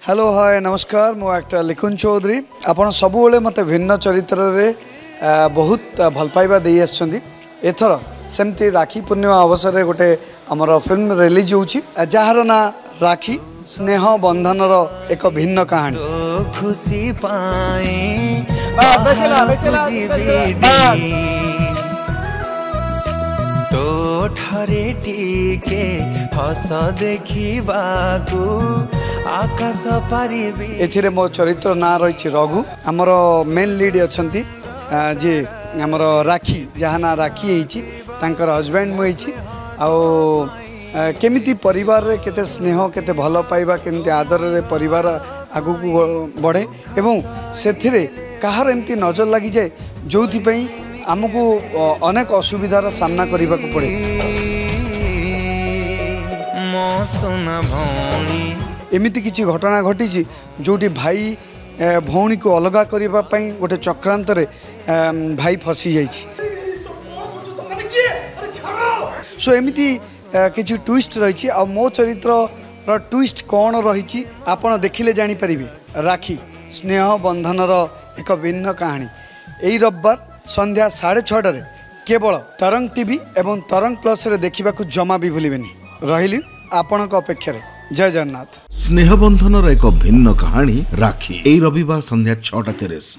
Hello hi नमस्कार मो actor लिखुन Chaudhary आपन सबुबले मते भिन्न चरित्र रे बहुत भल पाइबा दे आछंदी एथर सेमती राखी पूर्णिमा अवसर रे गोटे हमर फिल्म रिलीज होउची जहार ना राखी स्नेह बंधन रो एक भिन्न कहानी तो खुशी पाए तो ठरे टीके हस देखिबाकू आकाश पारिबी एथिरे मो चरित्र ना रही रघु आमर मेन लीड अछंती जे आमर राखी जहाँ ना राखी होइची तांकर हस्बैंड मुइची आउ केमिति परिवार रे केते स्नेह केते भल पाइबा केमिति आदर रे परिवार आगु को बढ़े एवं सेथिरे कहार एमती नजर लगी जाए जोथि पई आमको अनेक असुविधार सामना करने को पड़े। एमिति किछि घटना घटी जोटी भाई भौणी को अलग करने गोटे चक्रांत रे भाई फसी जाइछि। सो एमिति किछि ट्विस्ट रही आ मो चरित्र ट्विस्ट कौन रही आपण देखिले जानी परिबे। राखी स्नेह बंधनर एक भिन्न कहानी एई रविवार संध्या 6:30 केवल तरंग टीवी एवं तरंग प्लस रे देखा जमा भी भूलिबेनी। रहिली आपणक अपेक्षा जय जगन्नाथ। स्नेह बंधनर एक भिन्न कहानी राखी एई रविवार संध्या 6:30।